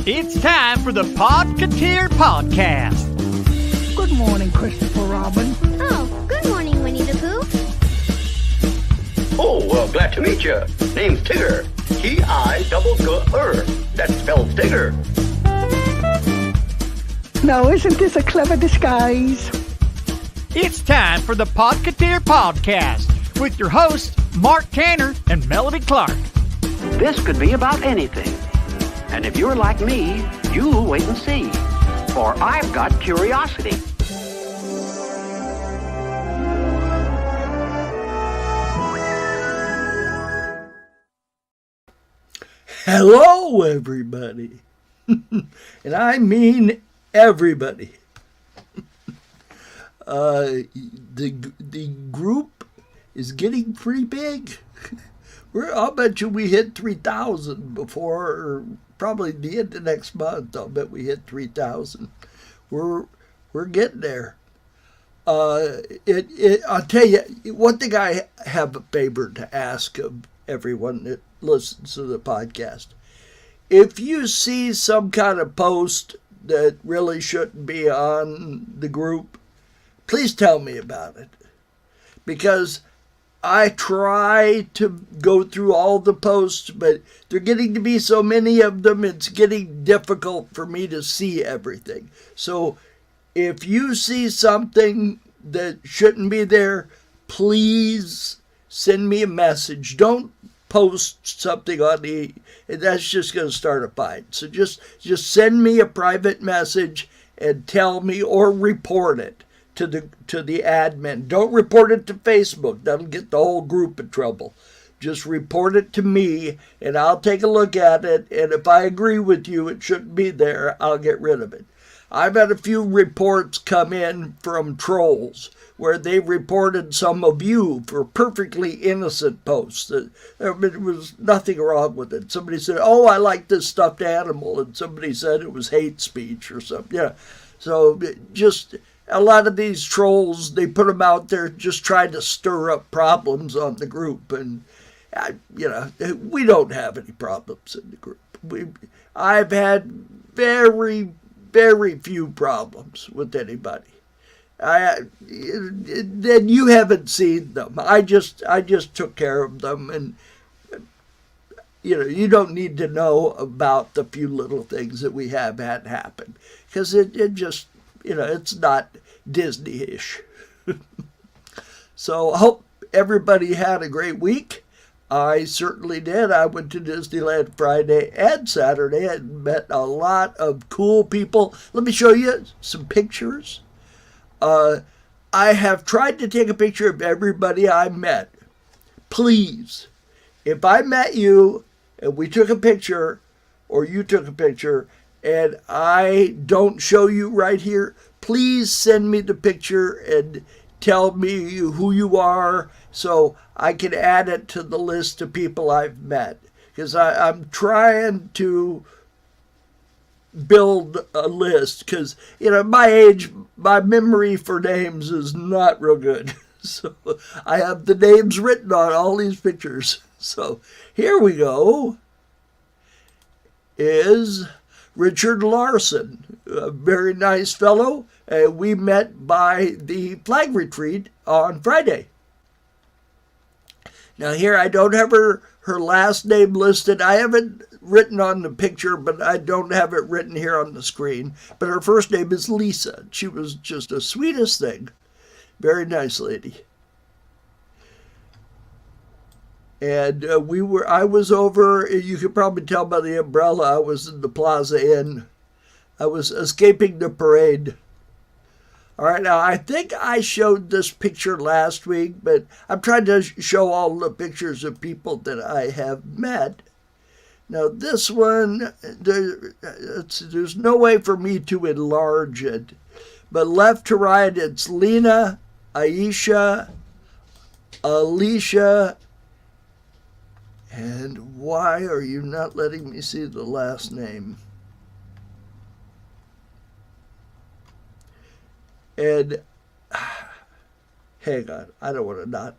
It's time for the Podketeer podcast. Good morning, Christopher Robin. Oh, good morning, Winnie the Pooh. Oh, well, glad to meet you. Name's Tigger. T-I-double-G-R. That spells Tigger. Now, isn't this a clever disguise? It's time for the Podketeer podcast with your hosts, Mark Tanner and Melody Clark. This could be about anything. And if you're like me, you'll wait and see. For I've got curiosity. Hello, everybody. And I mean everybody. The group is getting pretty big. I'll bet you we hit 3,000 before, or probably the end of next month. I'll bet we hit 3,000. We're getting there. I'll tell you one thing. I have a favor to ask of everyone that listens to the podcast. If you see some kind of post that really shouldn't be on the group, please tell me about it, because I try to go through all the posts, but there are getting to be so many of them, it's getting difficult for me to see everything. So if you see something that shouldn't be there, please send me a message. Don't post something on that's just going to start a fight. So just send me a private message and tell me, or report it to the admin. Don't report it to Facebook. That'll get the whole group in trouble. Just report it to me, and I'll take a look at it, and if I agree with you it shouldn't be there, I'll get rid of it. I've had a few reports come in from trolls where they reported some of you for perfectly innocent posts. There was nothing wrong with it. Somebody said, oh, I like this stuffed animal, and somebody said it was hate speech or something. Yeah. So just a lot of these trolls, they put them out there just trying to stir up problems on the group. And, we don't have any problems in the group. I've had very, very few problems with anybody. Then you haven't seen them. I just took care of them, and you don't need to know about the few little things that we have had happen, because it just it's not Disney-ish. So I hope everybody had a great week. I certainly did. I went to Disneyland Friday and Saturday and met a lot of cool people. Let me show you some pictures. I have tried to take a picture of everybody I met. Please, if I met you and we took a picture, or you took a picture, and I don't show you right here, please send me the picture and tell me who you are so I can add it to the list of people I've met. Because I'm trying to build a list, because my age, my memory for names is not real good. So I have the names written on all these pictures. So here we go. Is Richard Larson, a very nice fellow. We met by the flag retreat on Friday. Now here, I don't have her last name listed. I have it written on the picture, but I don't have it written here on the screen. But her first name is Lisa. She was just the sweetest thing. Very nice lady. And I was over, you could probably tell by the umbrella, I was in the Plaza Inn. I was escaping the parade. All right, now I think I showed this picture last week, but I'm trying to show all the pictures of people that I have met. Now this one, there's no way for me to enlarge it, but left to right, it's Lena, Aisha, Alicia, and why are you not letting me see the last name? And hang on, I don't want to not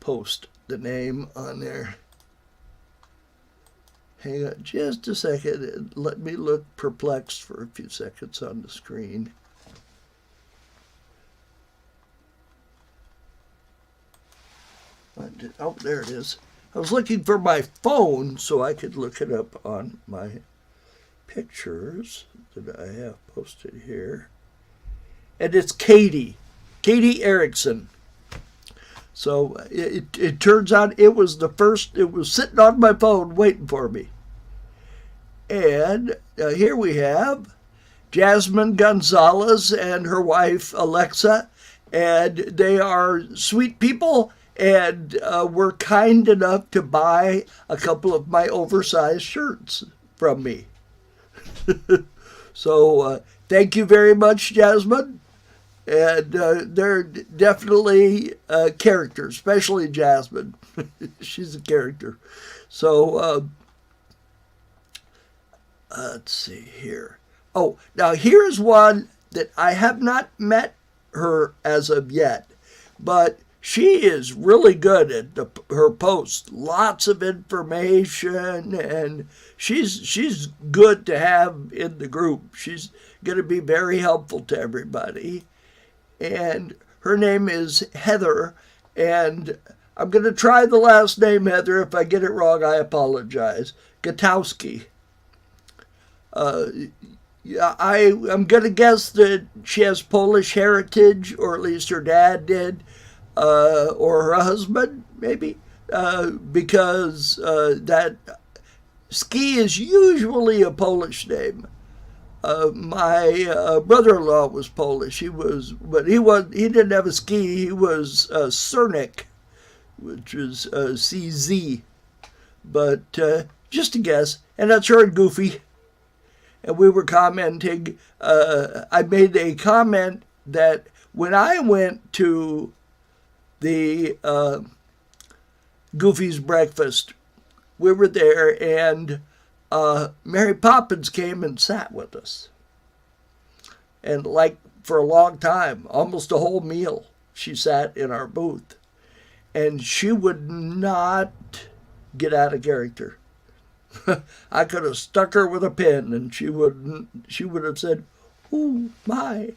post the name on there. Hang on just a second and let me look perplexed for a few seconds on the screen. Oh, there it is. I was looking for my phone so I could look it up on my pictures that I have posted here. And it's Katie Erickson. So it turns out it was sitting on my phone waiting for me. And here we have Jasmine Gonzalez and her wife Alexa, and they are sweet people and were kind enough to buy a couple of my oversized shirts from me. So thank you very much, Jasmine. And they're definitely characters, especially Jasmine. She's a character. So let's see here. Oh, now here's one that I have not met her as of yet, but she is really good at her posts. Lots of information, and she's good to have in the group. She's going to be very helpful to everybody. And her name is Heather, and I'm going to try the last name Heather. If I get it wrong, I apologize. Gutowski. I'm going to guess that she has Polish heritage, or at least her dad did, or her husband, maybe, because that Ski is usually a Polish name. My brother-in-law was Polish. He didn't have a Ski. He was Cernik, which is CZ. But just a guess. And that's her and Goofy. And we were commenting. I made a comment that when I went to the Goofy's breakfast, we were there, and Mary Poppins came and sat with us. And like for a long time, almost a whole meal, she sat in our booth. And she would not get out of character. I could have stuck her with a pin and she would have said, "Oh my."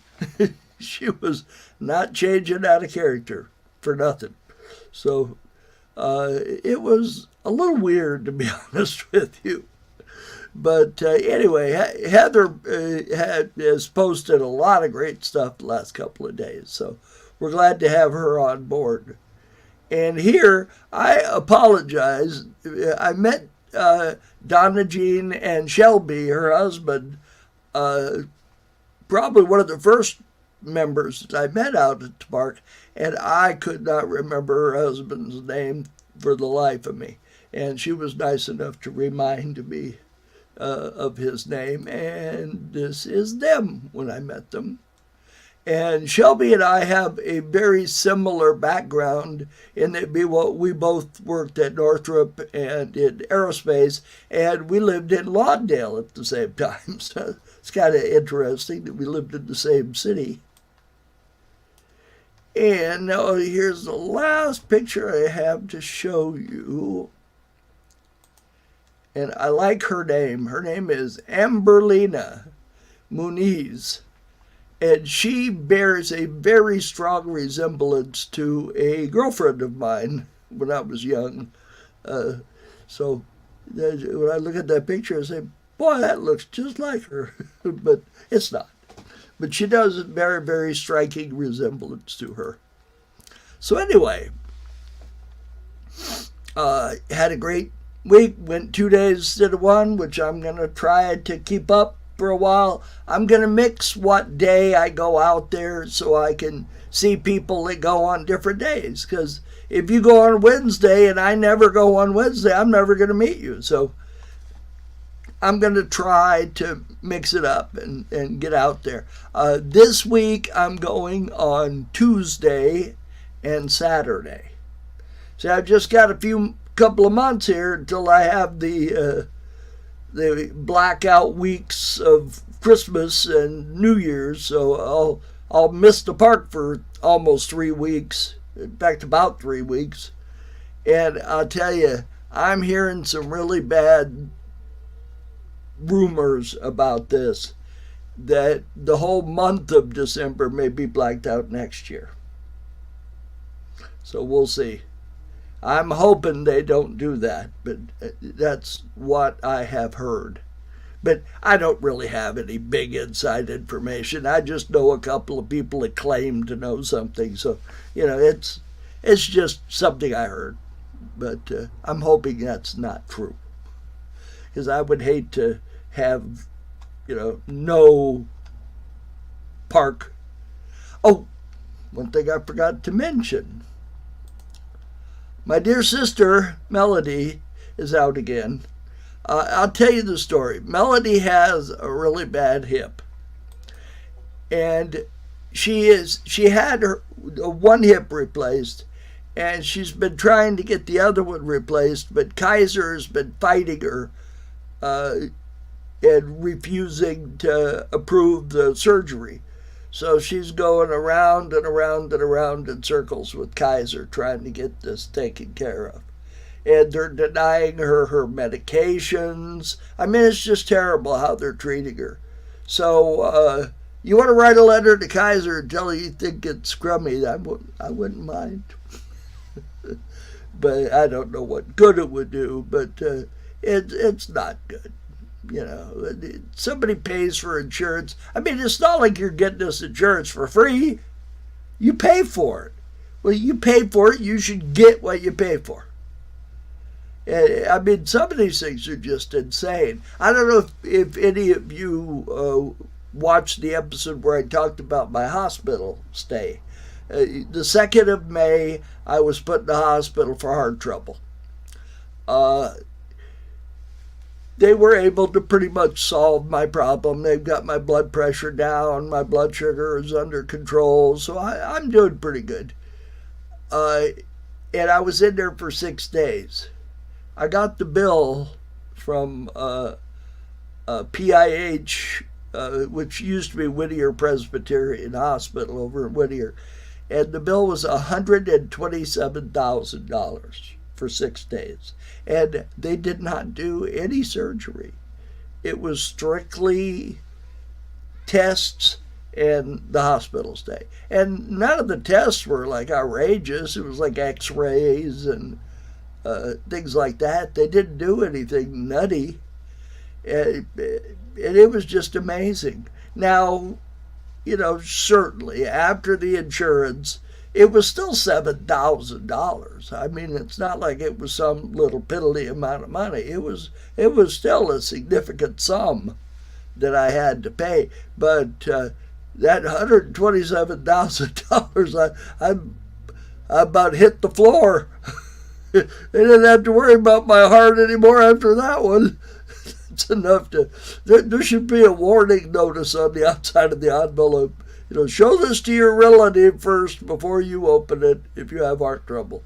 She was not changing out of character for nothing. So it was a little weird, to be honest with you. But anyway, Heather has posted a lot of great stuff the last couple of days. So we're glad to have her on board. And here, I apologize. I met Donna Jean and Shelby, her husband, probably one of the first members that I met out at the park, and I could not remember her husband's name for the life of me. And she was nice enough to remind me of his name, and this is them when I met them. And Shelby and I have a very similar background in that we both worked at Northrop and in aerospace, and we lived in Lawndale at the same time. So it's kind of interesting that we lived in the same city. And now here's the last picture I have to show you. And I like her name. Her name is Amberlina Muniz. And she bears a very strong resemblance to a girlfriend of mine when I was young. So when I look at that picture, I say, boy, that looks just like her. But it's not. But she does bear a very striking resemblance to her. So anyway, had a great week. Went 2 days instead of one, which I'm going to try to keep up for a while. I'm going to mix what day I go out there so I can see people that go on different days. Because if you go on Wednesday and I never go on Wednesday, I'm never going to meet you. So I'm going to try to mix it up and get out there. This week I'm going on Tuesday and Saturday. So I've just got a couple of months here until I have the blackout weeks of Christmas and New Year's. So I'll miss the park for almost 3 weeks. In fact, about 3 weeks. And I'll tell you, I'm hearing some really bad rumors about this, that the whole month of December may be blacked out next year. So we'll see. I'm hoping they don't do that, but that's what I have heard. But I don't really have any big inside information. I just know a couple of people that claim to know something. So, it's just something I heard. But I'm hoping that's not true. Because I would hate to have, no park. Oh, one thing I forgot to mention. My dear sister, Melody, is out again. I'll tell you the story. Melody has a really bad hip. And she had her one hip replaced, and she's been trying to get the other one replaced, but Kaiser has been fighting her and refusing to approve the surgery. So she's going around and around and around in circles with Kaiser trying to get this taken care of. And they're denying her medications. I mean, it's just terrible how they're treating her. So you want to write a letter to Kaiser and tell her you think it's crummy, I wouldn't mind. But I don't know what good it would do, but it's not good. Somebody pays for insurance. I mean, it's not like you're getting this insurance for free. You pay for it. Well, you pay for it, you should get what you pay for. I mean, some of these things are just insane. I don't know if any of you watched the episode where I talked about my hospital stay. The 2nd of May, I was put in the hospital for heart trouble. They were able to pretty much solve my problem. They've got my blood pressure down. My blood sugar is under control. So I'm doing pretty good. And I was in there for 6 days. I got the bill from PIH, which used to be Whittier Presbyterian Hospital over in Whittier. And the bill was $127,000 for 6 days. And they did not do any surgery. It was strictly tests and the hospital stay. And none of the tests were like outrageous. It was like x-rays and things like that. They didn't do anything nutty. And it was just amazing. Now, certainly after the insurance, it was still $7,000. I mean, it's not like it was some little piddly amount of money. It was still a significant sum that I had to pay. But that $127,000, I about hit the floor. They didn't have to worry about my heart anymore after that one. It's enough to. There should be a warning notice on the outside of the envelope. Show this to your relative first before you open it if you have heart trouble.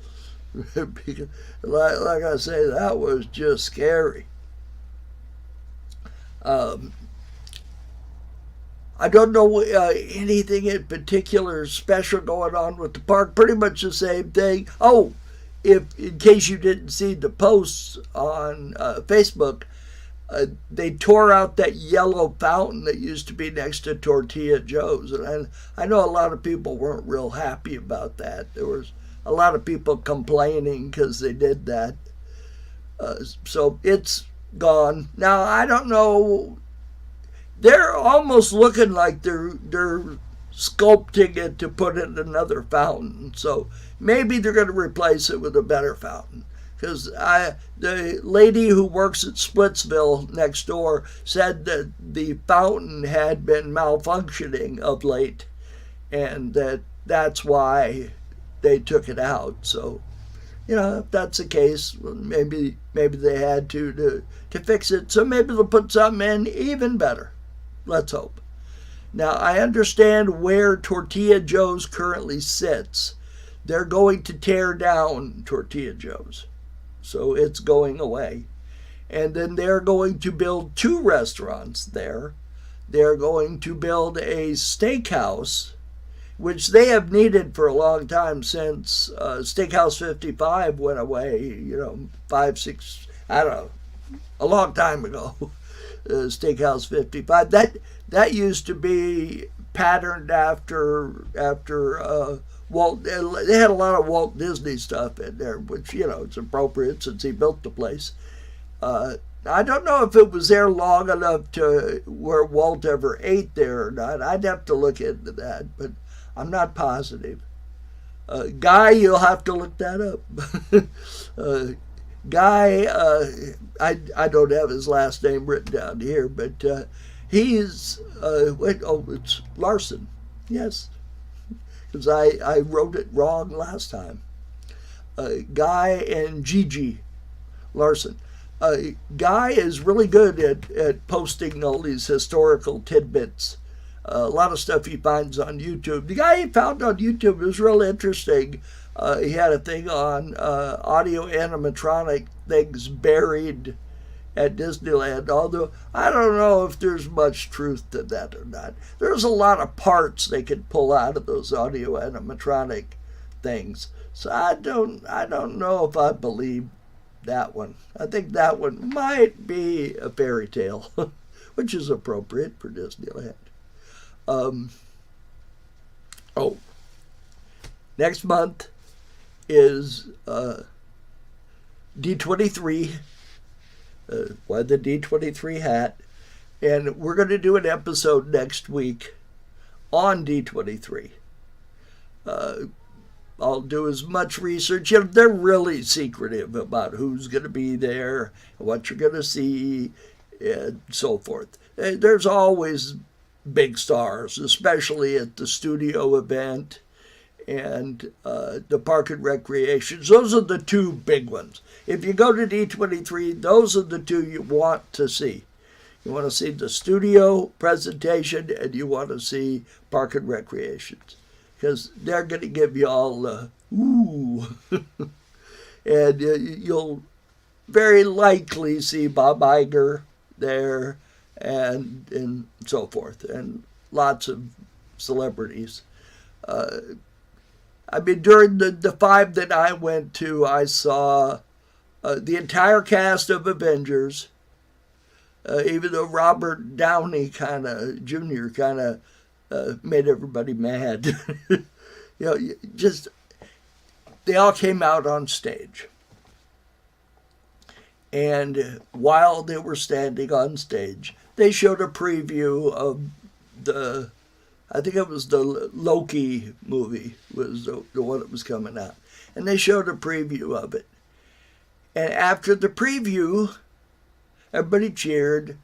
Because, like I say, that was just scary. I don't know anything in particular special going on with the park. Pretty much the same thing. Oh, in case you didn't see the posts on Facebook, they tore out that yellow fountain that used to be next to Tortilla Joe's. And I know a lot of people weren't real happy about that. There was a lot of people complaining because they did that. So it's gone. Now, I don't know. They're almost looking like they're sculpting it to put in another fountain. So maybe they're going to replace it with a better fountain. Because the lady who works at Splitsville next door said that the fountain had been malfunctioning of late, and that's why they took it out. So, if that's the case, well, maybe they had to fix it. So maybe they'll put something in even better. Let's hope. Now, I understand where Tortilla Joe's currently sits. They're going to tear down Tortilla Joe's. So it's going away. And then they're going to build 2 restaurants there. They're going to build a steakhouse, which they have needed for a long time since Steakhouse 55 went away, 5, 6, I don't know, a long time ago. Steakhouse 55. That used to be patterned after Walt. They had a lot of Walt Disney stuff in there, which, it's appropriate since he built the place. I don't know if it was there long enough to where Walt ever ate there or not. I'd have to look into that, but I'm not positive. Guy, you'll have to look that up. Guy, I don't have his last name written down here, but he's, it's Larson. Yes, because I wrote it wrong last time. Guy and Gigi Larson. Guy is really good at posting all these historical tidbits. A lot of stuff he finds on YouTube. The guy he found on YouTube was real interesting. He had a thing on audio animatronic things buried at Disneyland, although I don't know if there's much truth to that or not. There's a lot of parts they could pull out of those audio animatronic things. So I don't know if I believe that one. I think that one might be a fairy tale, which is appropriate for Disneyland. Next month is D23. Why the D23 hat? And we're going to do an episode next week on D23. I'll do as much research. They're really secretive about who's going to be there, what you're going to see, and so forth. There's always big stars, especially at the studio event and the Park and Recreations. Those are the two big ones. If you go to D23, those are the two you want to see. You want to see the studio presentation and you want to see Park and Recreations, because they're going to give you all the ooh. And you'll very likely see Bob Iger there and so forth, and lots of celebrities. During the five that I went to, I saw the entire cast of Avengers, even though Robert Downey Jr. Made everybody mad. They all came out on stage. And while they were standing on stage, they showed a preview of I think it was the Loki movie was the one that was coming out. And they showed a preview of it. And after the preview, everybody cheered.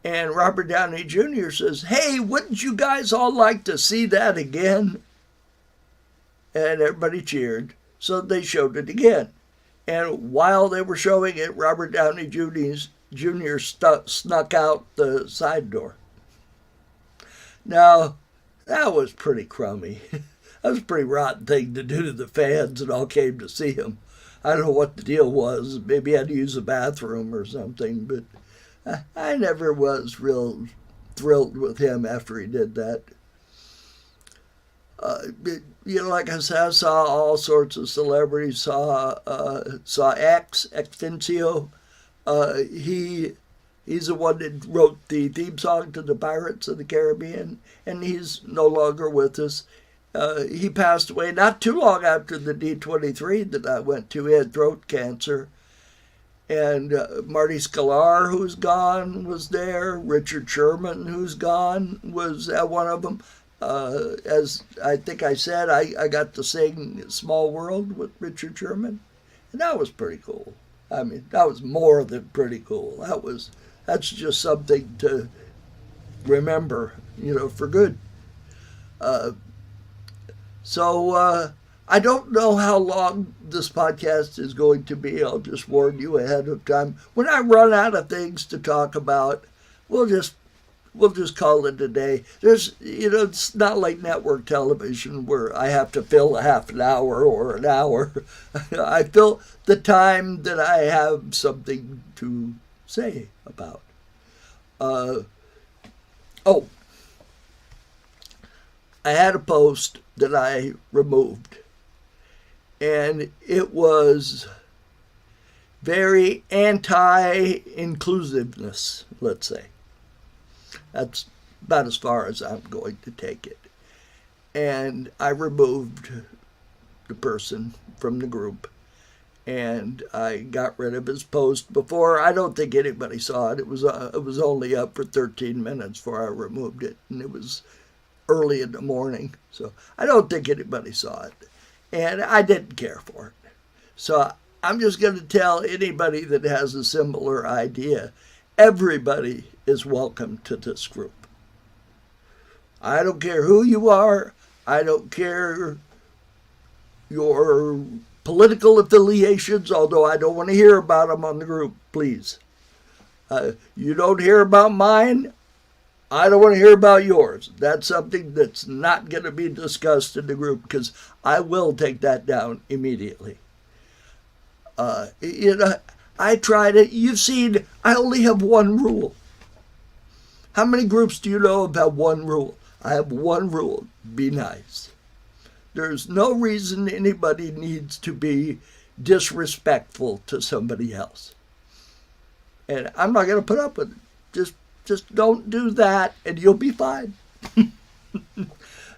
And Robert Downey Jr. says, "Hey, wouldn't you guys all like to see that again?" And everybody cheered. So they showed it again. And while they were showing it, Robert Downey Jr. snuck out the side door. Now, that was pretty crummy. That was a pretty rotten thing to do to the fans that all came to see him. I don't know what the deal was. Maybe he had to use the bathroom or something, but I never was real thrilled with him after he did that. Like I said, I saw all sorts of celebrities. Saw X Fincio. He's the one that wrote the theme song to the Pirates of the Caribbean, and he's no longer with us. He passed away not too long after the D23 that I went to. He had throat cancer. And Marty Sklar, who's gone, was there. Richard Sherman, who's gone, was at one of them. As I think I said, I got to sing Small World with Richard Sherman. And that was pretty cool. I mean, that was more than pretty cool. That's just something to remember, for good. So I don't know how long this podcast is going to be. I'll just warn you ahead of time. When I run out of things to talk about, we'll just call it a day. It's not like network television where I have to fill a half an hour or an hour. I fill the time that I have something to say about. I had a post that I removed, and it was very anti-inclusiveness, let's say. That's about as far as I'm going to take it. And I removed the person from the group, and I got rid of his post before. I don't think anybody saw it. It was only up for 13 minutes before I removed it, and it was early in the morning, so I don't think anybody saw it, and I didn't care for it. So I'm just going to tell anybody that has a similar idea, everybody is welcome to this group. I don't care who you are. I don't care your political affiliations, although I don't want to hear about them on the group, please. You don't hear about mine, I don't want to hear about yours. That's something that's not going to be discussed in the group, because I will take that down immediately. I tried it. You've seen, I only have one rule. How many groups do you know about one rule? I have one rule: be nice. There's no reason anybody needs to be disrespectful to somebody else. And I'm not going to put up with it. Just don't do that, and you'll be fine.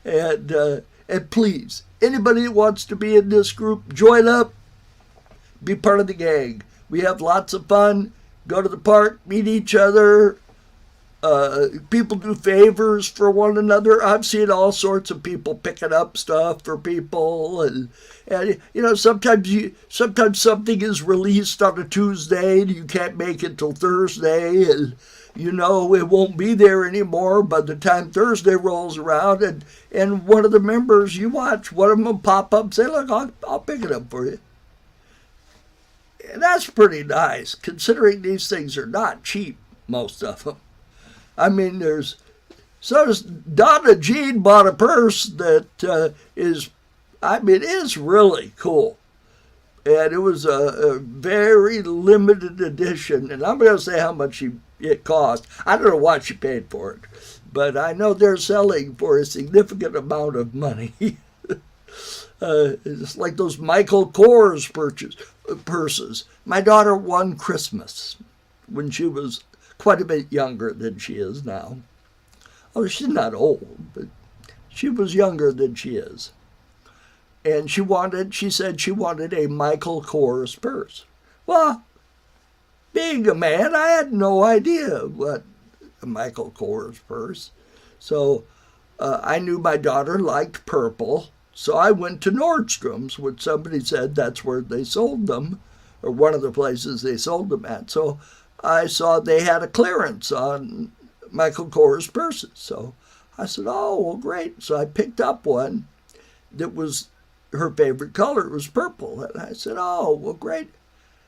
And please, anybody that wants to be in this group, join up, be part of the gang. We have lots of fun. Go to the park, meet each other. People do favors for one another. I've seen all sorts of people picking up stuff for people, and sometimes something is released on a Tuesday and you can't make it till Thursday, and it won't be there anymore by the time Thursday rolls around, and one of the members, you watch, one of them will pop up and say, look, I'll pick it up for you. And that's pretty nice, considering these things are not cheap, most of them. I mean, Donna Jean bought a purse that is really cool. And it was a very limited edition. And I'm going to say how much it cost. I don't know what she paid for it, but I know they're selling for a significant amount of money. It's like those Michael Kors purses. My daughter won Christmas when she was quite a bit younger than she is now. Oh, she's not old, but she was younger than she is. And she said she wanted a Michael Kors purse. Well, being a man, I had no idea what a Michael Kors purse. So I knew my daughter liked purple, so I went to Nordstrom's, which somebody said that's where they sold them, or one of the places they sold them at. So I saw they had a clearance on Michael Kors purses. So I said, oh, well, great. So I picked up one that was her favorite color. It was purple. And I said, oh, well, great.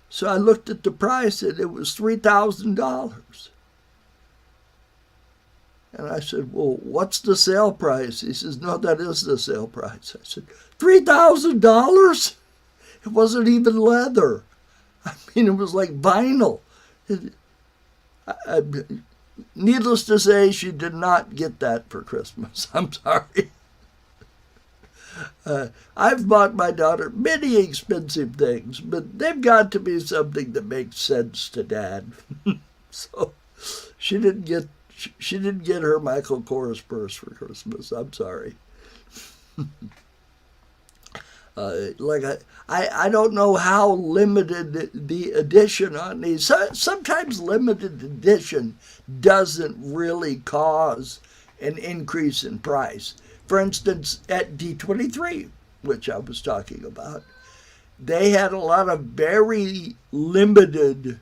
So I looked at the price, and it was $3,000. And I said, well, what's the sale price? He says, no, that is the sale price. I said, $3,000? It wasn't even leather. I mean, it was like vinyl. Needless to say, she did not get that for Christmas. I'm sorry. I've bought my daughter many expensive things, but they've got to be something that makes sense to Dad. So she didn't get her Michael Kors purse for Christmas. I'm sorry. I don't know how limited the edition on these. Sometimes limited edition doesn't really cause an increase in price. For instance, at D23, which I was talking about, they had a lot of very limited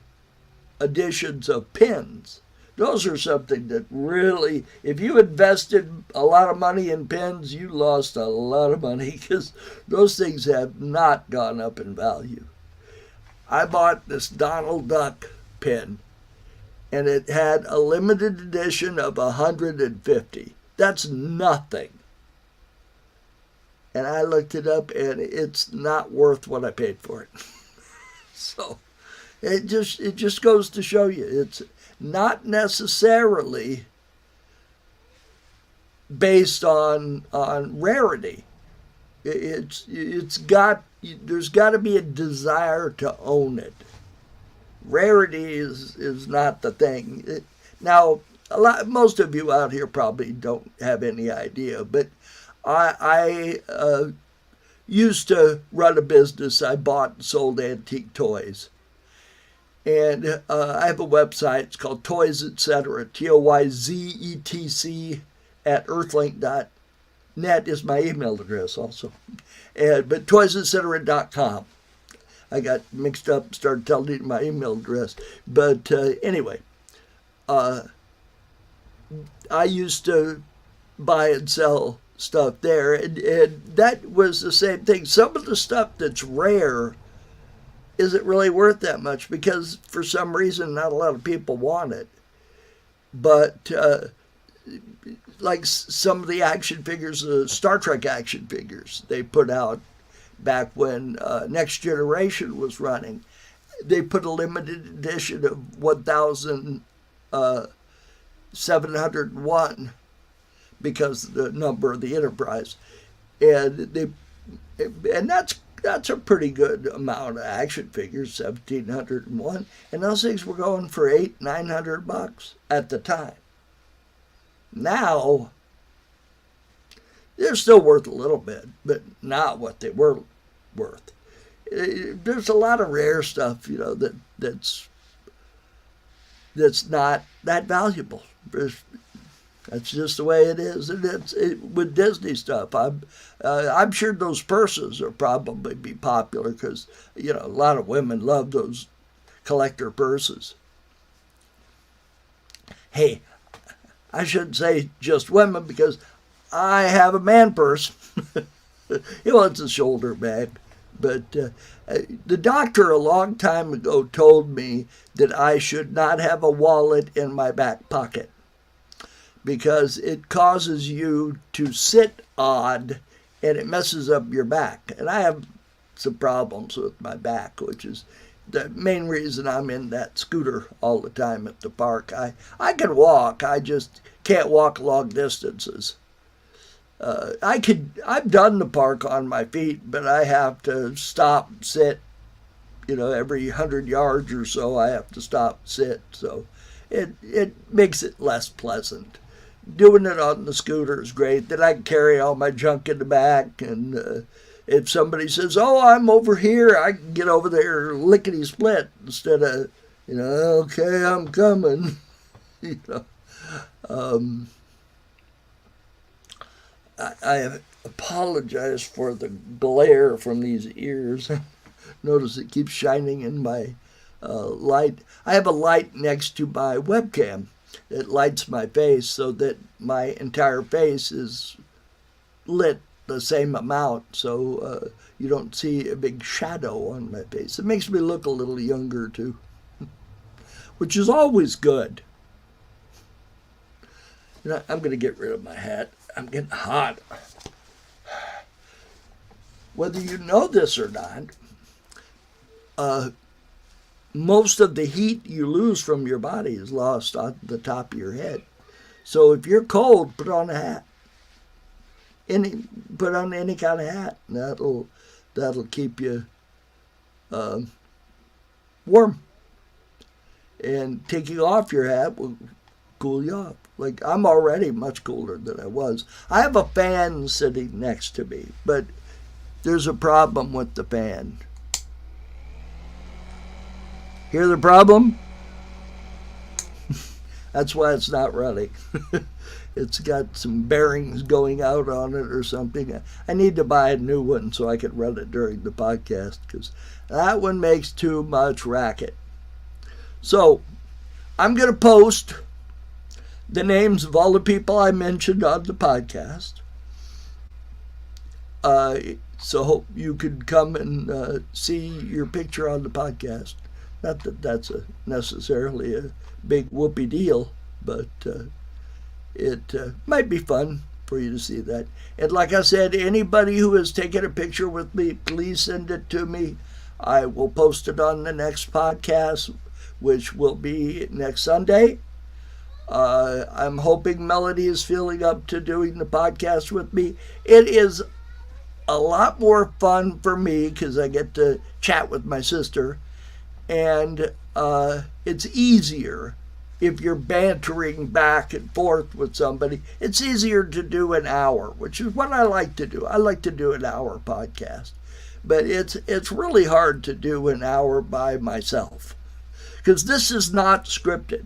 editions of pins. Those are something that really, if you invested a lot of money in pins, you lost a lot of money, because those things have not gone up in value. I bought this Donald Duck pin, and it had a limited edition of 150. That's nothing. And I looked it up, and it's not worth what I paid for it. So it just goes to show you, it's not necessarily based on rarity. There's got to be a desire to own it. rarity is not the thing. Now, most of you out here probably don't have any idea, but I used to run a business. I bought and sold antique toys. And I have a website. It's called Toys Etc. TOYZETC at earthlink.net is my email address also. But toysetc.com. I got mixed up, started telling you my email address. But anyway, I used to buy and sell stuff there. And that was the same thing. Some of the stuff that's rare isn't really worth that much because for some reason not a lot of people want it. But like some of the action figures, the Star Trek action figures they put out back when Next Generation was running, they put a limited edition of 1,701 because of the number of the Enterprise, and that's a pretty good amount of action figures, 1,701, and those things were going for $800-900 at the time. Now, they're still worth a little bit, but not what they were worth. There's a lot of rare stuff, that's not that valuable. That's just the way it is, and with Disney stuff. I'm sure those purses will probably be popular because a lot of women love those collector purses. Hey, I shouldn't say just women because I have a man purse. It's a shoulder bag, but the doctor a long time ago told me that I should not have a wallet in my back pocket, because it causes you to sit odd and it messes up your back. And I have some problems with my back, which is the main reason I'm in that scooter all the time at the park. I can walk, I just can't walk long distances. I've done the park on my feet, but I have to stop and sit, every 100 yards or so I have to stop and sit. So it makes it less pleasant. Doing it on the scooter is great. Then I can carry all my junk in the back, and if somebody says, "Oh, I'm over here," I can get over there lickety split instead of, "Okay, I'm coming." I apologize for the glare from these ears. Notice it keeps shining in my light. I have a light next to my webcam. It lights my face so that my entire face is lit the same amount, so you don't see a big shadow on my face. It makes me look a little younger too, which is always good. I'm going to get rid of my hat. I'm getting hot. Whether you know this or not, most of the heat you lose from your body is lost on the top of your head. So if you're cold, put on a hat. Put on any kind of hat. That'll keep you warm. And taking off your hat will cool you off. Like, I'm already much cooler than I was. I have a fan sitting next to me, but there's a problem with the fan. Hear the problem? That's why it's not running. It's got some bearings going out on it or something. I need to buy a new one so I can run it during the podcast, because that one makes too much racket. So I'm going to post the names of all the people I mentioned on the podcast. So you could come and see your picture on the podcast. Not that that's necessarily a big whoopee deal, but it might be fun for you to see that. And like I said, anybody who has taken a picture with me, please send it to me. I will post it on the next podcast, which will be next Sunday. I'm hoping Melody is feeling up to doing the podcast with me. It is a lot more fun for me because I get to chat with my sister. And it's easier if you're bantering back and forth with somebody. It's easier to do an hour, which is what I like to do. I like to do an hour podcast. But it's really hard to do an hour by myself, because this is not scripted.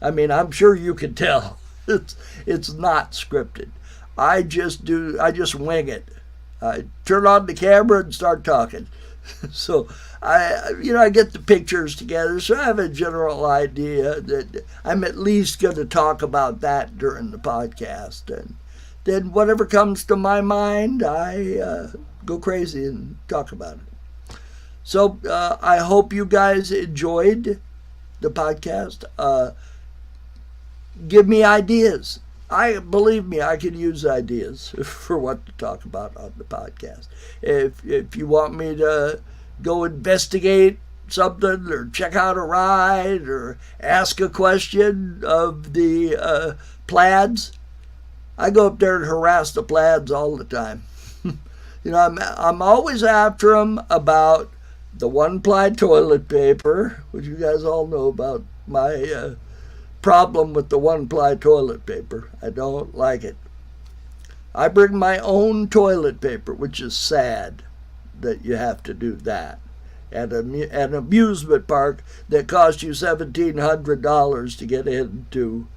I mean, I'm sure you can tell it's not scripted. I just wing it. I turn on the camera and start talking. So I get the pictures together, so I have a general idea that I'm at least going to talk about that during the podcast, and then whatever comes to my mind, I go crazy and talk about it. So I hope you guys enjoyed the podcast. Give me ideas. Believe me, I can use ideas for what to talk about on the podcast. If you want me to go investigate something or check out a ride or ask a question of the plaids, I go up there and harass the plaids all the time. I'm always after them about the one-ply toilet paper, which you guys all know about my problem with the one-ply toilet paper. I don't like it. I bring my own toilet paper, which is sad that you have to do that at an amusement park that costs you $1,700 to get into,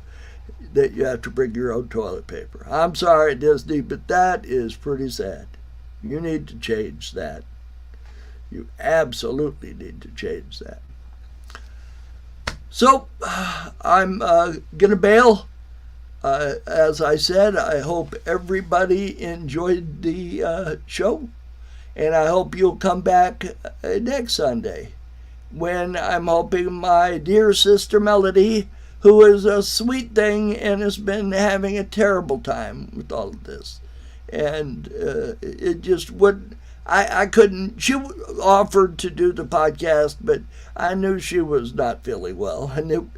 that you have to bring your own toilet paper. I'm sorry, Disney, but that is pretty sad. You need to change that. You absolutely need to change that. So, I'm going to bail. As I said, I hope everybody enjoyed the show. And I hope you'll come back next Sunday, when I'm hoping my dear sister Melody, who is a sweet thing and has been having a terrible time with all of this. And it just wouldn't. I couldn't. She offered to do the podcast, but I knew she was not feeling well, and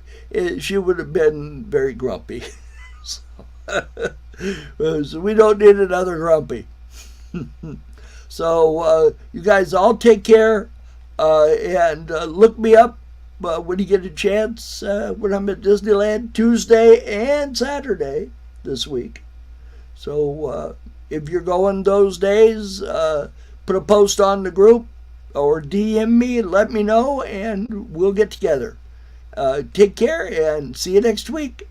she would have been very grumpy. So we don't need another grumpy. So you guys all take care, and look me up when you get a chance when I'm at Disneyland Tuesday and Saturday this week. So if you're going those days, put a post on the group or DM me and let me know, and we'll get together. Take care and see you next week.